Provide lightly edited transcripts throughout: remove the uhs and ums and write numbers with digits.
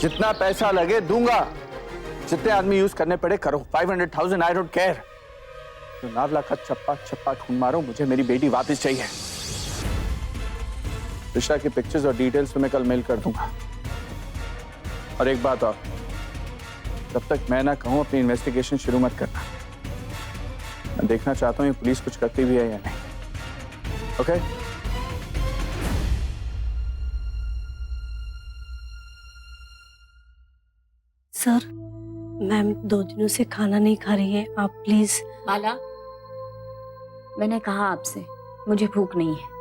जितना पैसा लगे दूंगा, जितने आदमी यूज करने पड़े करो। 500,000 आई डोंट केयर। तो नावला का चप्पा चप्पा ढूंढ मारो, मुझे मेरी बेटी वापस चाहिए। त्रिशा की पिक्चर्स और डिटेल्स मैं कल मेल कर दूंगा। और एक बात और, जब तक मैं ना कहूं अपनी इन्वेस्टिगेशन शुरू मत करना। मैं देखना चाहता हूं ये पुलिस कुछ करती भी है या नहीं। ओके? सर, मैम 2 दिनों से खाना नहीं खा रही है, आप प्लीज। माला, मैंने कहा आपसे मुझे भूख नहीं है।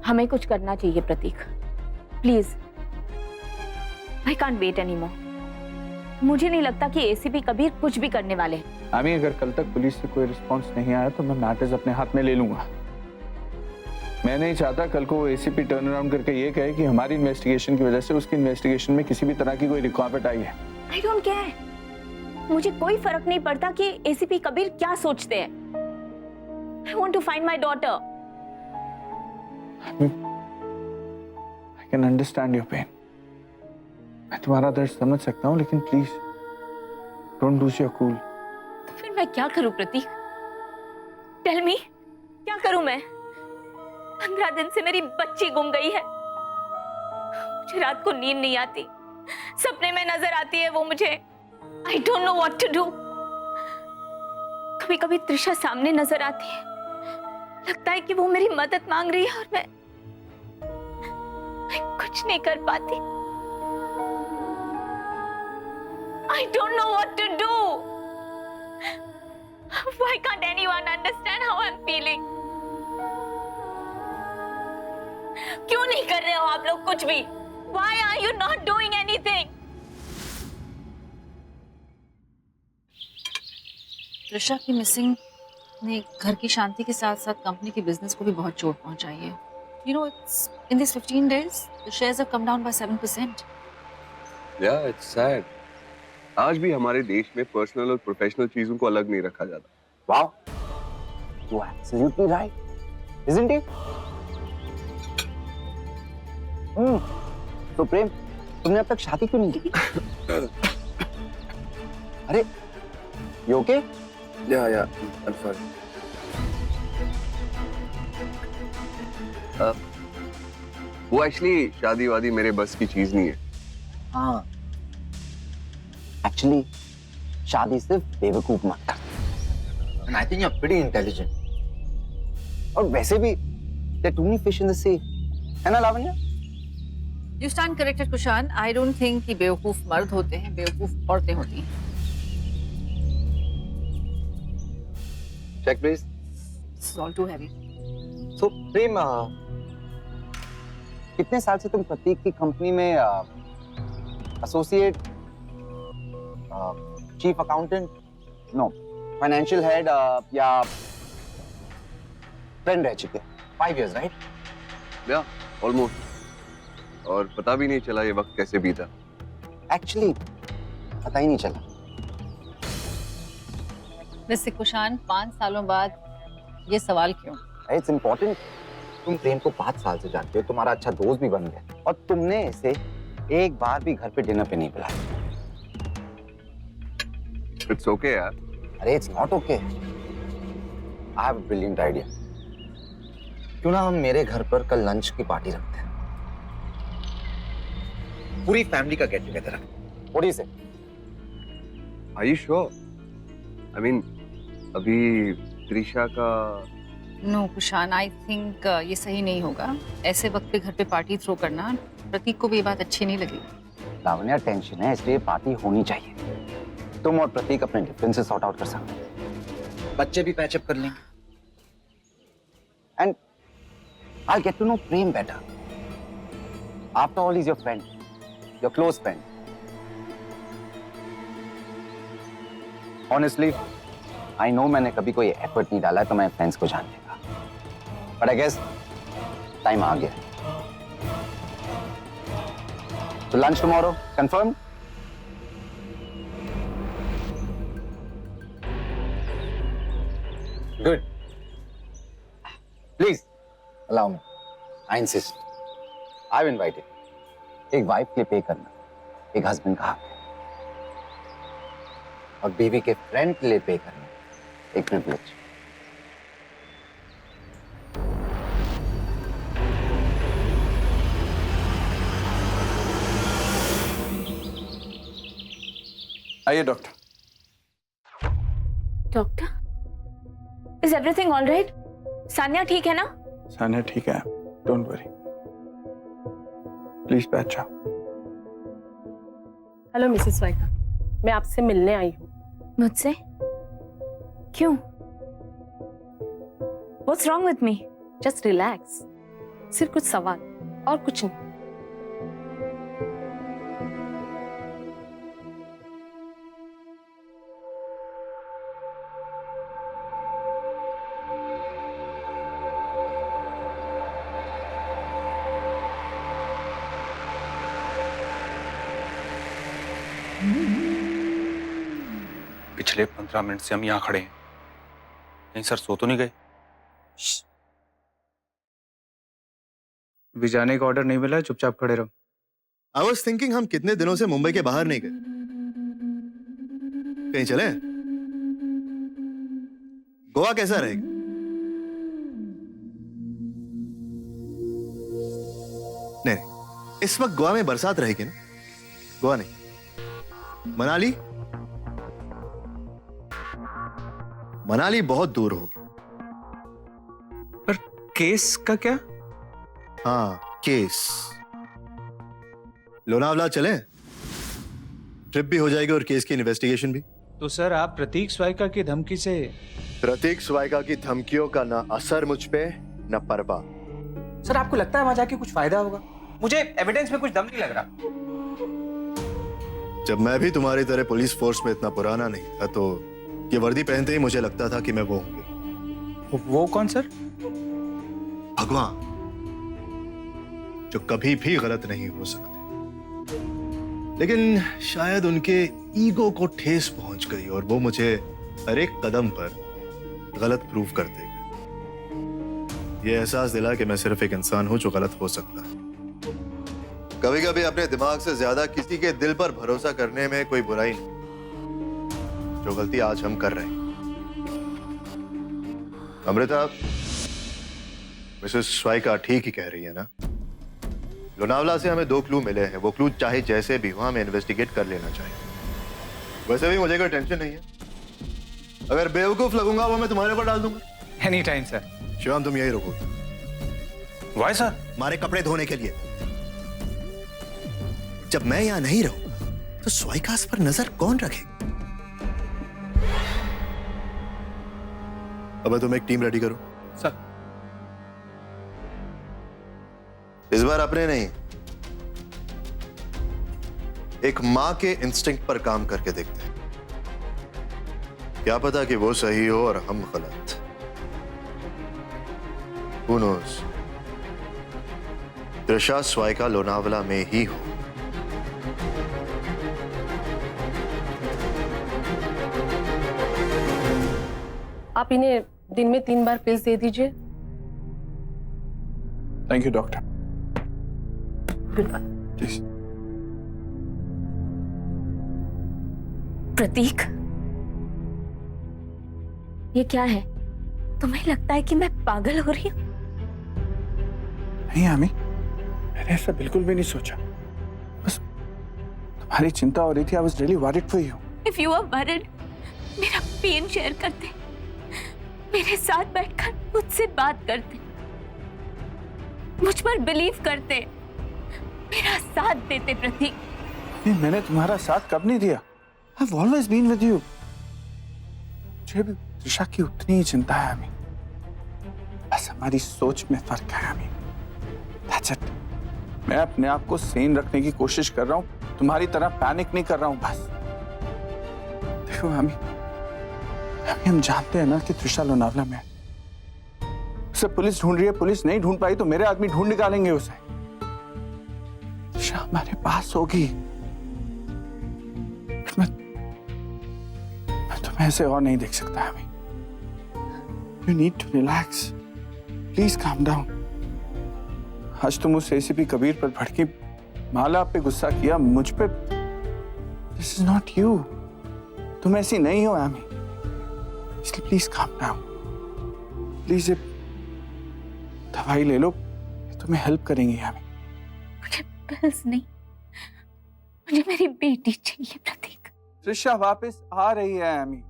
हमें कुछ करना चाहिए Prateek, please. I can't wait anymore. मुझे नहीं लगता कि एसीपी कबीर कुछ भी करने वाले हैं। आमी, अगर कल तक पुलिस से कोई रिस्पांस नहीं आया तो मैं मैटर्स अपने हाथ में ले लूंगा। मैं नहीं चाहता कल को वो एसीपी टर्न अराउंड करके ये कहे कि हमारी इन्वेस्टिगेशन की वजह से उसकी इन्वेस्टिगेशन में किसी भी तरह की कोई रुकावट आई है। आई डोंट केयर, मुझे कोई फर्क नहीं पड़ता कि एसीपी कबीर क्या सोचते हैं। I want to find my daughter. I can understand your pain. मैं तुम्हारा दर्द समझ सकता हूँ, लेकिन please don't lose your cool. तो फिर मैं क्या करूं प्रतीक? टेल मी, क्या करूं मैं? 15 दिन से मेरी बच्ची गुम गई है। मुझे रात को नींद नहीं आती, सपने में नजर आती है वो मुझे। I don't know what to do. कभी कभी त्रिशा सामने नजर आती है, लगता है कि वो मेरी मदद मांग रही है और मैं कुछ नहीं कर पाती। I don't know what to do. Why can't anyone understand how I'm feeling? क्यों नहीं कर रहे हो आप लोग कुछ भी? Why are you not doing anything? Trisha की मिसिंग ने घर की शांति के साथ साथ कंपनी के बिजनेस को भी बहुत चोट पहुंचाई है। You know, it's in these 15 days, the shares have come down by 7%. Yeah, it's sad. आज भी हमारे देश में पर्सनल और प्रोफेशनल चीजों को अलग नहीं रखा जाता। Wow, you are absolutely right, isn't it? तो प्रेम, तुमने अब तक शादी क्यों नहीं की? अरे, you okay? Yeah, I'm sorry. वो एक्चुअली शादी वादी मेरे बस की चीज नहीं है। हाँ, एक्चुअली शादी सिर्फ बेवकूफ मत कर। And I think you're pretty intelligent. और वैसे भी there are too many fish in the sea, है ना Lavanya? You stand corrected, Kushan. I don't think कि बेवकूफ मर्द होते हैं, बेवकूफ औरतें होती हैं. Check please. This is all too heavy. So प्रेम, कितने साल से तुम प्रतीक की कंपनी में associate, chief accountant, no financial head या फ्रेंड रह चुके? 5 years, राइट? या ऑलमोस्ट। और पता भी नहीं चला ये वक्त कैसे बीता। एक्चुअली पता ही नहीं चला। वैसे कुशान, 5 सालों बाद ये सवाल क्यों? It's important. तुम प्रेम को 5 साल से जानते हो, तुम्हारा अच्छा दोस्त भी बन गया, और तुमने इसे एक बार भी घर पे डिनर पे नहीं बुलाया। इट्स ओके यार। अरे it's not okay. I have a brilliant idea. क्यों ना हम मेरे घर पर कल लंच की पार्टी रखते हैं, पूरी फैमिली का गेट टुगेदर रखते हैं। What do you say? Are you sure? I mean अभी त्रिशा का नो कुशान, आई थिंक ये सही नहीं होगा। ऐसे वक्त पे घर पे पार्टी थ्रो करना प्रतीक को भी ये बात अच्छी नहीं लगेगी। लावण्या, टेंशन है इसलिए पार्टी होनी चाहिए। तुम और प्रतीक अपने डिफरेंसेस सॉर्ट आउट कर सकते हैं, बच्चे भी पैचअप कर लेंगे, and I get to know Prem better. After all is your friend, your close friend. Honestly I know मैंने कभी कोई एफर्ट नहीं डाला है तुम्हारे फ्रेंड्स को जानने का, बट आई गेस टाइम आ गया। तो lunch tomorrow, confirm? Good. Please allow me, I insist, I have invited. एक वाइफ के लिए पे करना एक हस्बैंड का हक है, और बीवी के फ्रेंड के लिए पे करना एक प्रिविलेज। आइए doctor. Doctor, is everything all right? Sanya ठीक है ना? सान्या ठीक है, डोंट वरी, प्लीज बैठ जाओ। हेलो मिसेस वाइका, मैं आपसे मिलने आई हूँ। मुझसे? क्यों? What's wrong with me? Just relax, सिर्फ कुछ सवाल और कुछ नहीं। पिछले 15 मिनट से हम यहाँ खड़े हैं, कहीं सर सो तो नहीं गए? अभी जाने का ऑर्डर नहीं मिला है, चुपचाप खड़े रहो। I was thinking हम कितने दिनों से मुंबई के बाहर नहीं गए, कहीं चले? गोवा कैसा रहेगा? नहीं, इस वक्त गोवा में बरसात रहेगी ना? गोवा नहीं, मनाली। मनाली बहुत दूर होगी। पर केस का क्या? हाँ, केस। लोनावला चले, ट्रिप भी हो जाएगी और केस की इन्वेस्टिगेशन भी। तो सर आप प्रतीक स्वाइका की धमकी से? प्रतीक स्वाइका की धमकियों का ना असर मुझ पे न परवाह। सर आपको लगता है वहां जाके कुछ फायदा होगा? मुझे एविडेंस में कुछ दम नहीं लग रहा। जब मैं भी तुम्हारी तरह पुलिस फोर्स में इतना पुराना नहीं था तो ये वर्दी पहनते ही मुझे लगता था कि मैं वो हूँ। वो कौन सर? भगवान, जो कभी भी गलत नहीं हो सकते, लेकिन शायद उनके ईगो को ठेस पहुंच गई और वो मुझे हर एक कदम पर गलत प्रूव कर देगा। ये एहसास दिला कि मैं सिर्फ एक इंसान हूं जो गलत हो सकता है। कभी कभी अपने दिमाग से ज्यादा किसी के दिल पर भरोसा करने में कोई बुराई नहीं, जो गलती आज हम कर रहे हैं। अमृता, मिसेस स्वाइका ठीक ही कह रही है ना? लोनावला से हमें 2 क्लू मिले हैं। वो क्लू चाहे जैसे भी हो हमें इन्वेस्टिगेट कर लेना चाहिए। वैसे भी मुझे कोई टेंशन नहीं है, अगर बेवकूफ लगूंगा वो मैं तुम्हारे ऊपर डाल दूंगा। Any time sir. शिवम, तुम यही रुको। Why sir? हमारे कपड़े धोने के लिए। जब मैं यहां नहीं रहूंगा तो स्वाइकास पर नजर कौन रखेगा? अब तुम एक टीम रेडी करो। सर। इस बार अपने नहीं, एक मां के इंस्टिंक्ट पर काम करके देखते हैं। क्या पता कि वो सही हो और हम गलत। Who knows? त्रिशा स्वाइका लोनावला में ही हो। आप इन्हें दिन में 3 बार पिल्स दे दीजिए। Thank you doctor. Good please. Prateek, ये क्या है? तुम्हें लगता है कि मैं पागल हो रही हूँ? नहीं आमी, मैंने ऐसा बिल्कुल भी नहीं सोचा। बस तुम्हारी चिंता हो रही थी। I was really worried for you. If you were worried, मेरा पेन शेयर करते, मेरे साथ बैठकर मुझसे बात करते, मुझ पर बिलीव करते, मेरा साथ देते। प्रतीक, नहीं, मैंने तुम्हारा साथ कब नहीं दिया? I've always been with you. मुझे भी त्रिशा की उतनी ही चिंता है आमी। बस हमारी सोच में फर्क है आमी। That's it. मैं अपने आप को सेन रखने की कोशिश कर रहा हूँ, तुम्हारी तरह पैनिक नहीं कर रहा हूँ। बस देखो आमी, हम जानते हैं ना कि त्रिशा लोनावला में है। उसे पुलिस ढूंढ रही है। पुलिस नहीं ढूंढ पाई तो मेरे आदमी ढूंढ निकालेंगे उसे। त्रिशा हमारे पास होगी। मैं तुम्हें ऐसे और नहीं देख सकता। हमें you need to relax please calm down. आज तुम उस एसीपी कबीर पर भड़की, माला पे गुस्सा किया, मुझ पे। This is not you. तुम ऐसी नहीं हो आमी, इसलिए प्लीज काम डाउन। प्लीज ये दवाई ले लो, तुम्हें हेल्प करेंगी आमी। मुझे बस नहीं, मुझे मेरी बेटी चाहिए प्रतीक। त्रिशा वापस आ रही है आमी,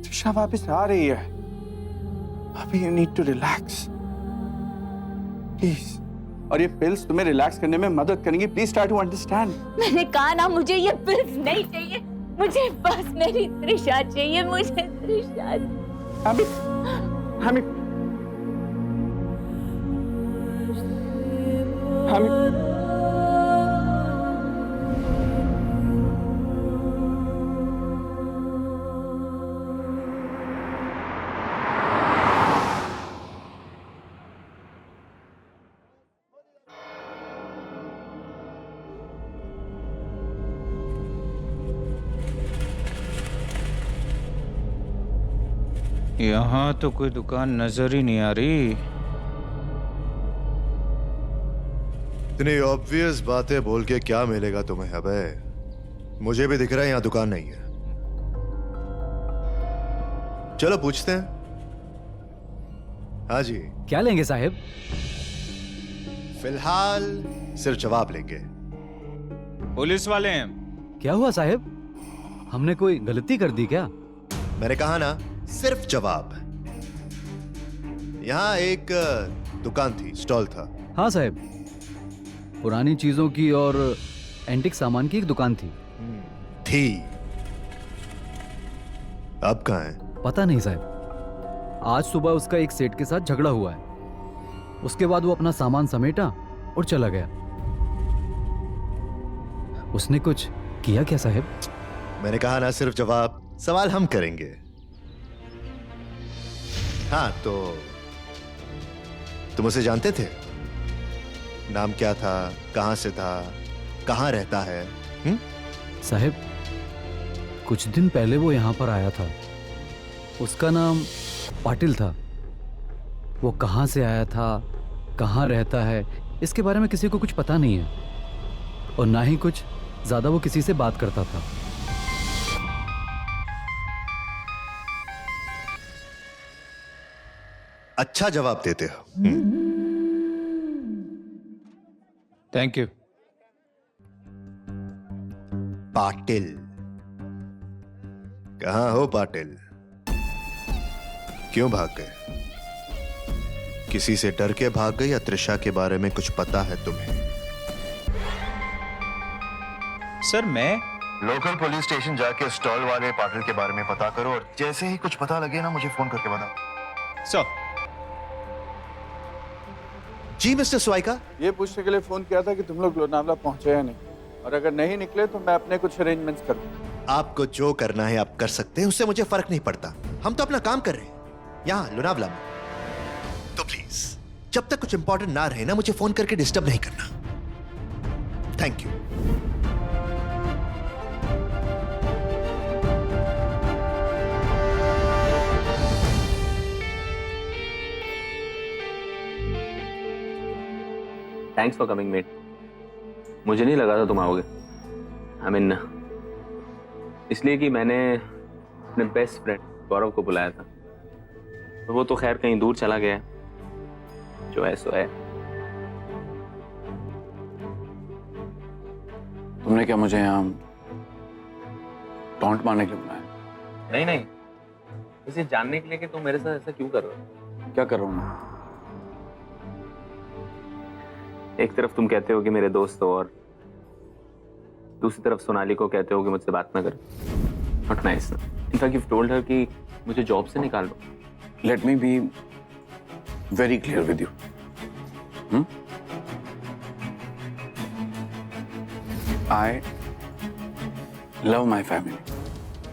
त्रिशा वापस आ रही है। अभी you need to relax please. और ये पिल्स तुम्हें रिलैक्स करने में मदद करेंगी। Please try to understand. मैंने कहा ना, मुझे ये पिल्स नहीं चाहिए, मुझे बस मेरी त्रिशा चाहिए, मुझे त्रिशा। आमी, आमी, आमी। यहाँ तो कोई दुकान नजर ही नहीं आ रही। इतनी ऑब्वियस बातें बोल के क्या मिलेगा तुम्हें? अबे मुझे भी दिख रहा है यहाँ दुकान नहीं है। चलो पूछते हैं। हाँ जी, क्या लेंगे साहब? फिलहाल सिर्फ जवाब लेंगे। पुलिस वाले हैं। क्या हुआ साहब? हमने कोई गलती कर दी क्या? मैंने कहा ना, सिर्फ जवाब। यहाँ एक दुकान थी, स्टॉल था। हाँ साहब, पुरानी चीजों की और एंटिक सामान की एक दुकान थी। अब कहाँ है? पता नहीं साहब, आज सुबह उसका एक सेठ के साथ झगड़ा हुआ है। उसके बाद वो अपना सामान समेटा और चला गया। उसने कुछ किया क्या साहब? मैंने कहा ना, सिर्फ जवाब। सवाल हम करेंगे। हाँ तो तुम उसे जानते थे? नाम क्या था, कहां से था, कहां रहता है? साहब, कुछ दिन पहले वो यहाँ पर आया था। उसका नाम पाटिल था। वो कहाँ से आया था, कहाँ रहता है, इसके बारे में किसी को कुछ पता नहीं है। और ना ही कुछ ज्यादा वो किसी से बात करता था। अच्छा जवाब देते हो। Thank you. पाटिल, कहां हो पाटिल? क्यों भाग गए? किसी से डर के भाग गए या त्रिशा के बारे में कुछ पता है तुम्हें? सर मैं लोकल पुलिस स्टेशन जाके स्टॉल वाले पाटिल के बारे में पता करो और जैसे ही कुछ पता लगे ना मुझे फोन करके बताओ। सर। जी मिस्टर स्वाइका। ये पूछने के लिए फोन किया था कि तुम लोग लोनावला पहुंचे या नहीं, और अगर नहीं निकले तो मैं अपने कुछ अरेंजमेंट्स करूँ। आपको जो करना है आप कर सकते हैं, उससे मुझे फर्क नहीं पड़ता। हम तो अपना काम कर रहे हैं यहाँ लोनावला में। तो प्लीज जब तक कुछ इंपॉर्टेंट ना रहे ना, मुझे फोन करके डिस्टर्ब नहीं करना। Thank you. Thanks for coming mate. मुझे नहीं लगा था तुम आओगे। आई मीन इसलिए कि मैंने अपने बेस्ट फ्रेंड गौरव को बुलाया था, तो वो तो खैर कहीं दूर चला गया है। जो है सो है। तुमने क्या मुझे यहाँ टॉन्ट मारने के लिए बुलाया? नहीं नहीं, इसे जानने के लिए कि तुम मेरे साथ ऐसा क्यों कर रहे हो। क्या कर रहा हूँ मैं? एक तरफ तुम कहते हो कि मेरे दोस्त हो, और दूसरी तरफ सोनाली को कहते हो कि मुझसे बात ना करो। Not nice. In fact you told her कि मुझे जॉब से निकाल दो। Let me be very clear with you. I love my family,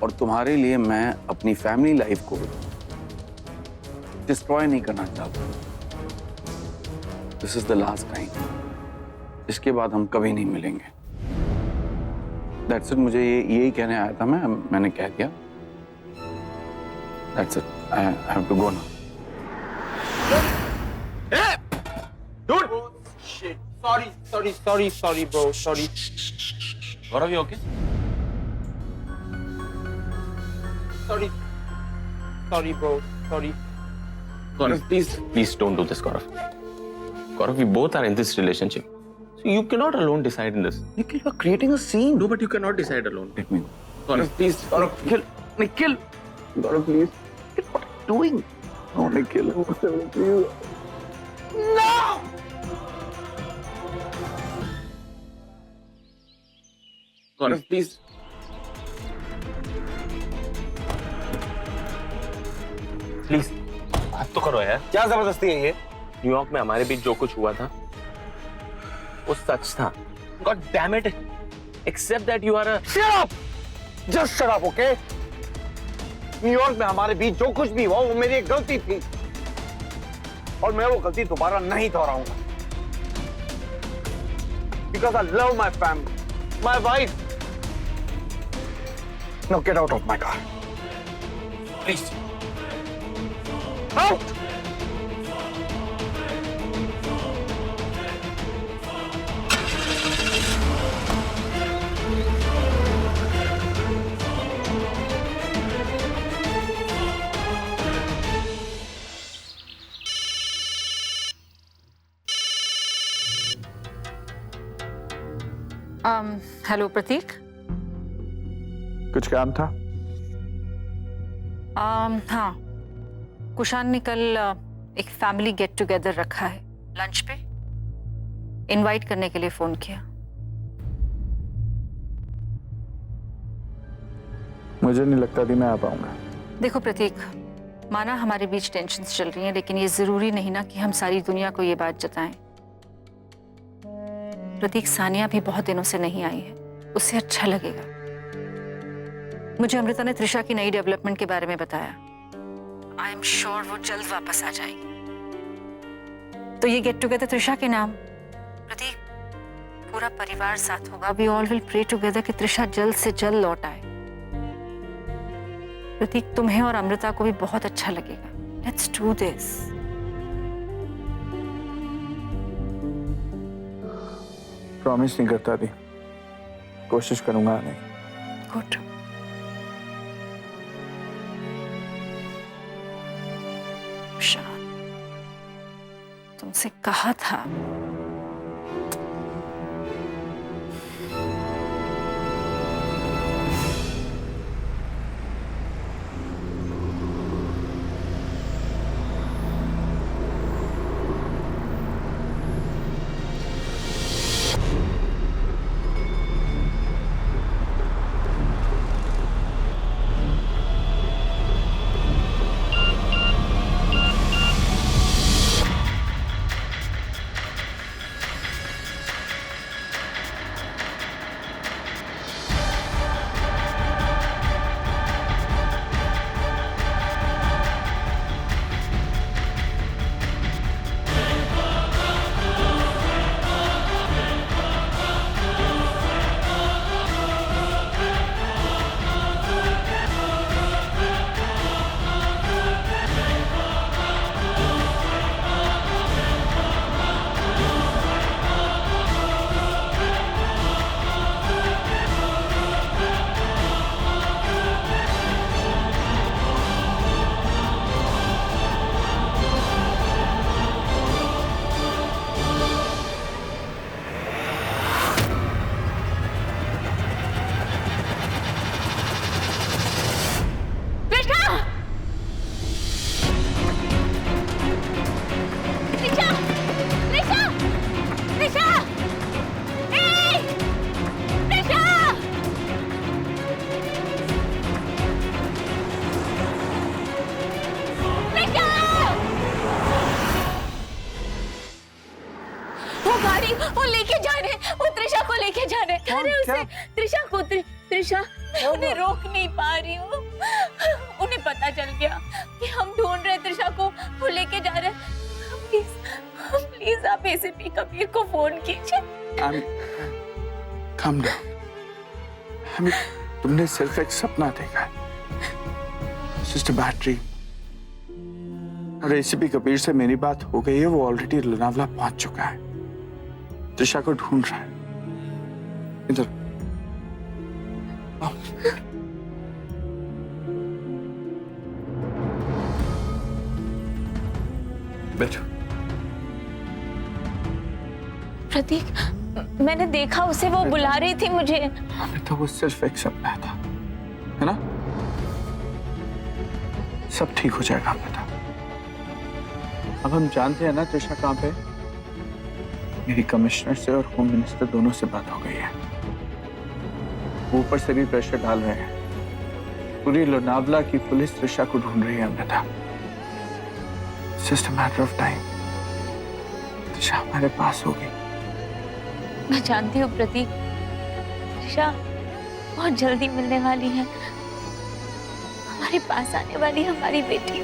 और तुम्हारे लिए मैं अपनी फैमिली लाइफ को डिस्ट्रॉय नहीं करना चाहता। This is the last time. इसके बाद हम कभी नहीं मिलेंगे। That's it। मुझे यही कहने आया था मैंने कह दिया। That's it। I have to go now। sorry, bro. Sorry. Gaurav, you okay? Sorry, bro. Sorry. Gaurav, please don't do this, Gaurav. Gaurav, we both are in this relationship. So you cannot alone decide in this. Nikhil, you're creating a scene. No, but you cannot decide alone. Let me go. Gaurav, please. Gaurav, Nikhil. Gaurav, please. What are you doing? No, Nikhil. Please. Gaurav, please. Please बात तो करो यार। क्या जबरदस्ती है ये? New York में हमारे बीच जो कुछ हुआ था वो सच था। God damn it! Except that you are a... Shut up! Just shut up, okay? New York में हमारे बीच जो कुछ भी हुआ वो मेरी एक गलती थी और मैं वो गलती दोबारा नहीं दोहराऊंगा। Because I love my family, my wife. Now get out of my car. Please. Out! Hello Prateek. कुछ काम था? हाँ, कुशान ने कल एक फैमिली गेट टुगेदर रखा है लंच पे, इनवाइट करने के लिए फोन किया। मुझे नहीं लगता थी मैं आ पाऊंगा। देखो प्रतीक, माना हमारे बीच टेंशन्स चल रही हैं, लेकिन ये जरूरी नहीं ना कि हम सारी दुनिया को ये बात जताएं। प्रतीक, सानिया भी बहुत दिनों से नहीं आई है, उसे अच्छा लगेगा। मुझे अमृता ने त्रिशा की नई डेवलपमेंट के बारे में बताया। आई एम श्योर वो जल्द वापस आ जाएगी। तो ये गेट टुगेदर त्रिशा के नाम। प्रतीक, पूरा परिवार साथ होगा। We all will pray together कि त्रिशा जल्द से जल्द लौट आए। प्रतीक, तुम्हें और अमृता को भी बहुत अच्छा लगेगा। Let's do this. प्रॉमिस नहीं करता थी, कोशिश करूंगा आने की। गुड। तुमसे कहा था। वो लेके जा रहे, वो त्रिशा को लेके जा रहे। अरे उसे त्रिशा को त्रिशा उन्हें रोक नहीं पा रही हूँ। उन्हें पता चल गया कि हम ढूंढ रहे त्रिशा को, वो लेके जा रहे। प्लीज आप एसीपी कबीर को फोन कीजिए। Calm down. तुमने सिर्फ एक सपना देखा है। It's just a bad dream. और एसीपी कबीर से मेरी बात हो गई है, वो ऑलरेडी लोनावला पहुंच चुका है। त्रिशा को ढूंढ रहा है। इधर आओ। बैठो। प्रतीक, मैंने देखा उसे, वो बुला रही थी मुझे। तो वो सिर्फ एक सपना था, है ना? सब ठीक हो जाएगा बेटा। अब हम जानते हैं ना त्रिशा कहाँ पे। मेरी कमिश्नर से और होम मिनिस्टर दोनों से बात हो गई है। वो ऊपर से भी प्रेशर डाल रहे हैं। पूरी लोनावला की पुलिस त्रिशा को ढूंढ रही है Amrita. It's just a matter of time. Trisha हमारे पास होगी। मैं जानती हूँ प्रतीक, त्रिशा बहुत जल्दी मिलने वाली है, हमारे पास आने वाली है हमारी बेटी।